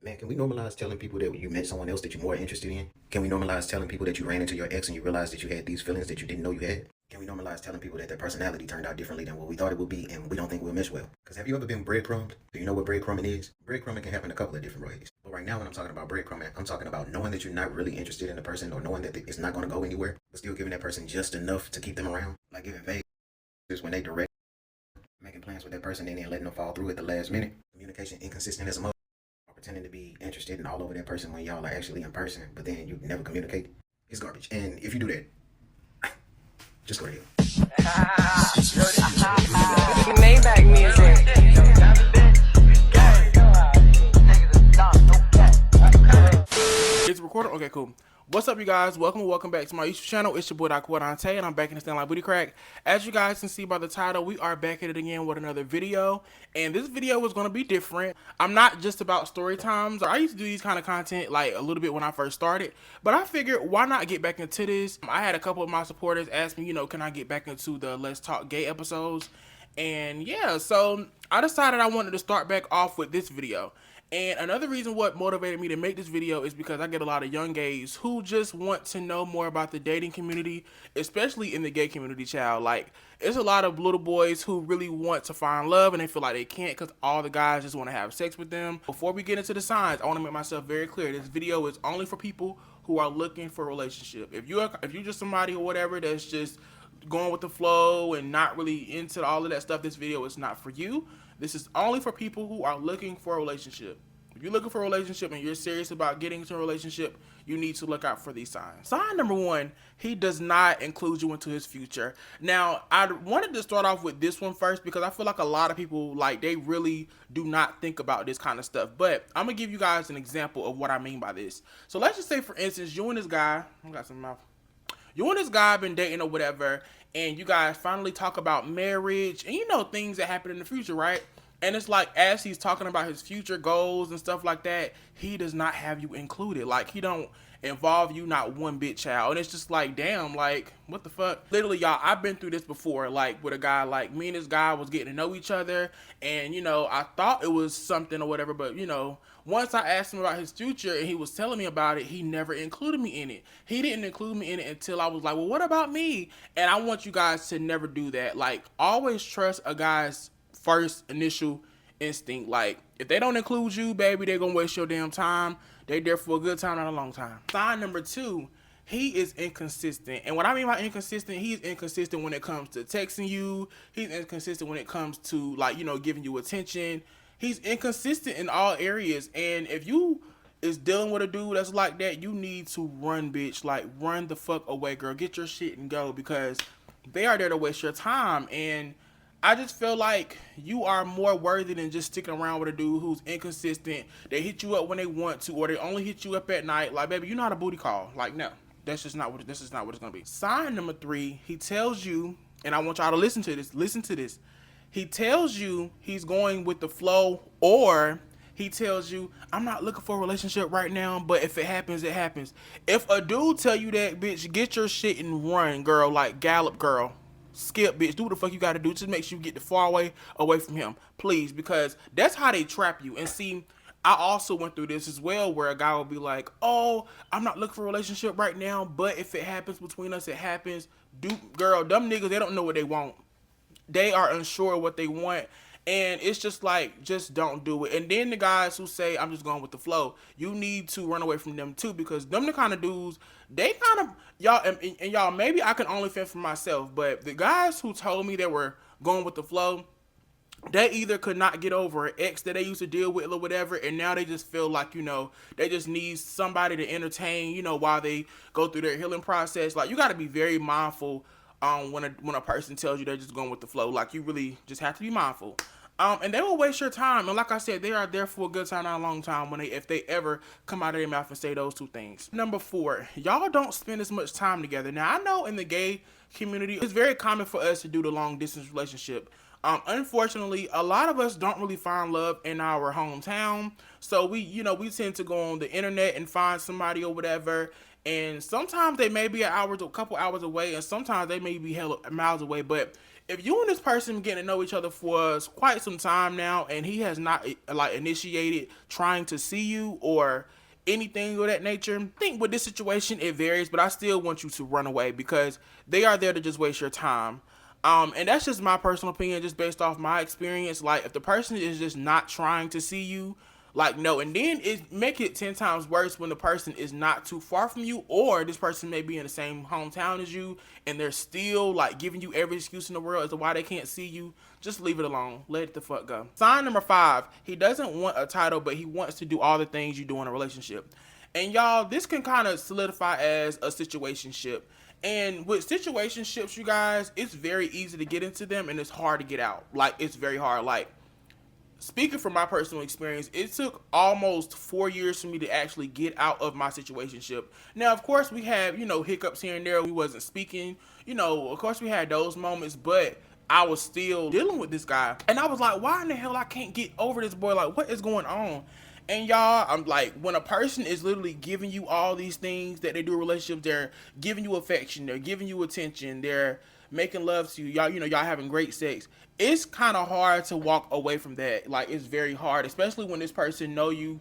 Man, can we normalize telling people that you met someone else that you're more interested in? Can we normalize telling people that you ran into your ex and you realized that you had these feelings that you didn't know you had? Can we normalize telling people that their personality turned out differently than what we thought it would be and we don't think we'll mesh well? Because have you ever been breadcrumbed? Do you know what breadcrumbing is? Breadcrumbing can happen a couple of different ways. But right now when I'm talking about breadcrumbing, I'm talking about knowing that you're not really interested in the person or knowing that it's not going to go anywhere, but still giving that person just enough to keep them around. Like giving vague when they direct, making plans with that person and then letting them fall through at the last minute. Communication inconsistent as a mother. Pretending to be interested in all over that person when y'all are actually in person, but then you never communicate. It's garbage. And if you do that, just go ahead. Maybach music. It's recorded? Okay, cool. What's up, you guys? Welcome back to my YouTube channel. It's your boy Dy'Quell, Dontae, and I'm back in the stand like booty crack. As you guys can see by the title, we are back at it again with another video, and this video is going to be different. I'm not just about story times. I used to do these kind of content like a little bit when I first started, but I figured why not get back into this. I had a couple of my supporters ask me, can I get back into the Let's Talk Gay episodes? And yeah, so I decided I wanted to start back off with this video. And another reason what motivated me to make this video is because I get a lot of young gays who just want to know more about the dating community, especially in the gay community, child. Like, there's a lot of little boys who really want to find love and they feel like they can't because all the guys just want to have sex with them. Before we get into the signs, I want to make myself very clear. This video is only for people who are looking for a relationship. If you're just somebody or whatever that's just going with the flow and not really into all of that stuff, this video is not for you. This is only for people who are looking for a relationship. If you're looking for a relationship and you're serious about getting into a relationship, you need to look out for these signs. Sign number one, he does not include you into his future. Now, I wanted to start off with this one first because I feel like a lot of people, like, they really do not think about this kind of stuff. But I'm going to give you guys an example of what I mean by this. So let's just say, for instance, you and this guy, I got some mouth. You and this guy been dating or whatever, and you guys finally talk about marriage and things that happen in the future, right? And it's like, as he's talking about his future goals and stuff like that, he does not have you included. Like, he don't involve you not one bit, child. And it's just like, damn, like, what the fuck? Literally, y'all, I've been through this before, like, with a guy. Like, me and this guy was getting to know each other, and I thought it was something or whatever, but once I asked him about his future and he was telling me about it, he never included me in it. He didn't include me in it until I was like, well, what about me? And I want you guys to never do that. Like, always trust a guy's first initial instinct. Like, if they don't include you, baby, they're gonna waste your damn time. They there for a good time, not a long time. Sign number two, he is inconsistent. And what I mean by inconsistent, he's inconsistent when it comes to texting you. He's inconsistent when it comes to, like, giving you attention. He's inconsistent in all areas. And if you is dealing with a dude that's like that, you need to run, bitch. Like, run the fuck away, girl. Get your shit and go, because they are there to waste your time. And I just feel like you are more worthy than just sticking around with a dude who's inconsistent. They hit you up when they want to, or they only hit you up at night. Like, baby, you're not a booty call. Like, no, this is not what it's gonna be. Sign number three, he tells you, and I want y'all to listen to this. Listen to this. He tells you he's going with the flow, or he tells you, I'm not looking for a relationship right now, but if it happens, it happens. If a dude tell you that, bitch, get your shit and run, girl. Like, gallop, girl. Skip, bitch. Do what the fuck you gotta do. Just make sure you get the far away from him, please, because that's how they trap you. And see, I also went through this as well, where a guy will be like, oh, I'm not looking for a relationship right now, but if it happens between us, it happens. Girl, dumb niggas, they don't know what they want. They are unsure of what they want. And it's just like, just don't do it. And then the guys who say, I'm just going with the flow, you need to run away from them too, because them the kind of dudes, they kind of, y'all, and y'all, maybe I can only fend for myself, but the guys who told me they were going with the flow, they either could not get over an ex that they used to deal with or whatever, and now they just feel like, they just need somebody to entertain, while they go through their healing process. Like, you got to be very mindful when a person tells you they're just going with the flow. Like, you really just have to be mindful. And they will waste your time. And like I said, they are there for a good time, not a long time, if they ever come out of their mouth and say those two things. Number four, y'all don't spend as much time together. Now, I know in the gay community, it's very common for us to do the long distance relationship. Unfortunately, a lot of us don't really find love in our hometown. So we tend to go on the internet and find somebody or whatever. And sometimes they may be a couple hours away, and sometimes they may be hella miles away. But if you and this person getting to know each other for quite some time now, and he has not like initiated trying to see you or anything of that nature, I think with this situation it varies, but I still want you to run away because they are there to just waste your time. And that's just my personal opinion, just based off my experience. Like, if the person is just not trying to see you, like, no. And then it make it 10 times worse when the person is not too far from you, or this person may be in the same hometown as you, and they're still like giving you every excuse in the world as to why they can't see you. Just leave it alone. Let it the fuck go. Sign number 5, he doesn't want a title, but he wants to do all the things you do in a relationship. And y'all, this can kind of solidify as a situationship. And with situationships, you guys, it's very easy to get into them and it's hard to get out. Like, it's very hard. Like, speaking from my personal experience, it took almost 4 years for me to actually get out of my situationship. Now, of course, we have, hiccups here and there. We wasn't speaking, of course we had those moments, but I was still dealing with this guy. And I was like, why in the hell I can't get over this boy? Like, what is going on? And y'all, I'm like, when a person is literally giving you all these things that they do in relationships, they're giving you affection, they're giving you attention, they're making love to you, y'all, y'all having great sex. It's kind of hard to walk away from that. Like, it's very hard, especially when this person know you,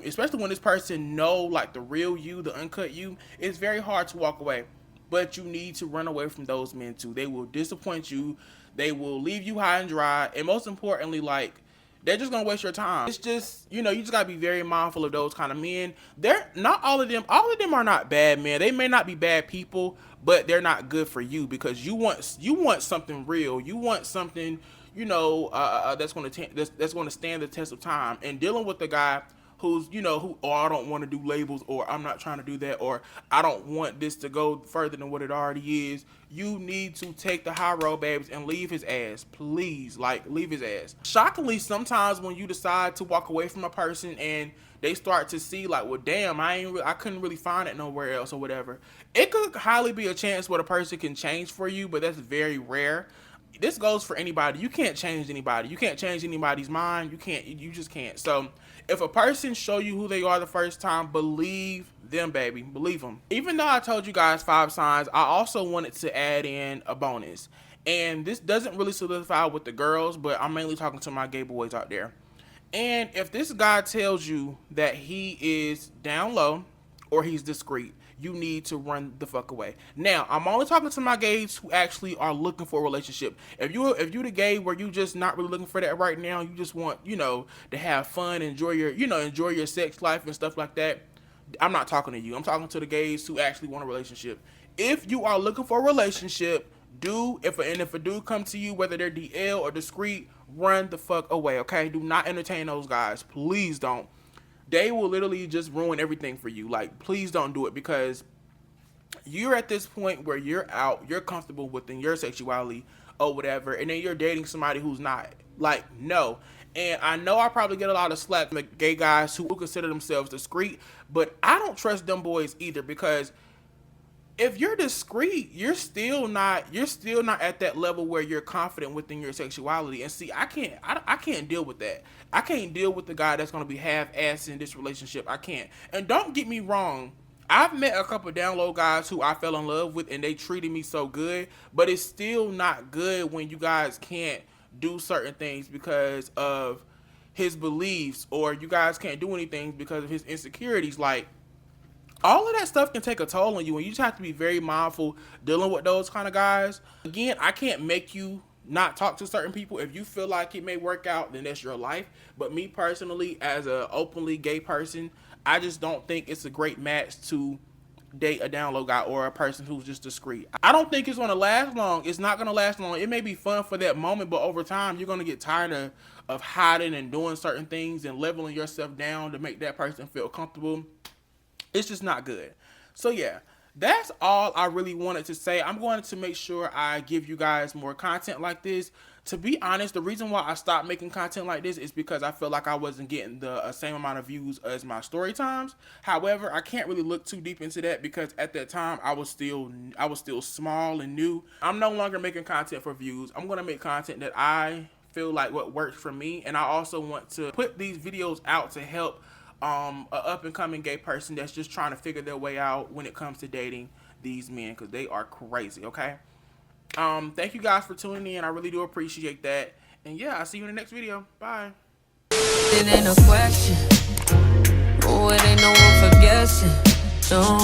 especially when this person know, like, the real you, the uncut you. It's very hard to walk away. But you need to run away from those men too. They will disappoint you. They will leave you high and dry. And most importantly, like, they're just gonna waste your time. It's just, you just gotta be very mindful of those kind of men. They're not all of them are not bad men. They may not be bad people, but they're not good for you, because you want something real. You want something, that's gonna stand the test of time. And dealing with the guy who's, I don't want to do labels, or I'm not trying to do that, or I don't want this to go further than what it already is. You need to take the high road, babes, and leave his ass. Please, like, leave his ass. Shockingly, sometimes when you decide to walk away from a person and they start to see, like, well, damn, I couldn't really find it nowhere else or whatever, it could highly be a chance where the person can change for you, but that's very rare. This goes for anybody. You can't change anybody. You can't change anybody's mind. You just can't. So if a person show you who they are the first time, believe them, baby. Believe them. Even though I told you guys 5 signs, I also wanted to add in a bonus. And this doesn't really solidify with the girls, but I'm mainly talking to my gay boys out there. And if this guy tells you that he is down low or he's discreet, you need to run the fuck away. Now, I'm only talking to my gays who actually are looking for a relationship. If you the gay where you just not really looking for that right now, you just want, to have fun, enjoy your sex life and stuff like that, I'm not talking to you. I'm talking to the gays who actually want a relationship. If you are looking for a relationship, if a dude come to you, whether they're DL or discreet, run the fuck away, okay? Do not entertain those guys. Please don't. They will literally just ruin everything for you. Like, please don't do it, because you're at this point where you're comfortable within your sexuality or whatever, and then you're dating somebody who's not. Like, no. And I know I probably get a lot of slack from the gay guys who consider themselves discreet, but I don't trust them boys either, because if you're discreet, you're still not at that level where you're confident within your sexuality. And see, I can't deal with that. I can't deal with the guy that's gonna be half-assed in this relationship. I can't. And don't get me wrong, I've met a couple down low guys who I fell in love with, and they treated me so good, but it's still not good when you guys can't do certain things because of his beliefs, or you guys can't do anything because of his insecurities. Like, all of that stuff can take a toll on you, and you just have to be very mindful dealing with those kind of guys. Again, I can't make you not talk to certain people. If you feel like it may work out, then that's your life. But me personally, as an openly gay person, I just don't think it's a great match to date a down low guy or a person who's just discreet. I don't think it's going to last long. It's not going to last long. It may be fun for that moment, but over time, you're going to get tired of hiding and doing certain things and leveling yourself down to make that person feel comfortable. It's just not good. So yeah, that's all I really wanted to say. I'm going to make sure I give you guys more content like this. To be honest, the reason why I stopped making content like this is because I feel like I wasn't getting the same amount of views as my story times. However, I can't really look too deep into that, because at that time I was still small and new. I'm no longer making content for views. I'm going to make content that I feel like what works for me, and I also want to put these videos out to help a up-and-coming gay person that's just trying to figure their way out when it comes to dating these men, because they are crazy, okay? Thank you guys for tuning in. I really do appreciate that. And yeah, I'll see you in the next video. Bye. It ain't a question. Oh, it ain't no one for guessing. No.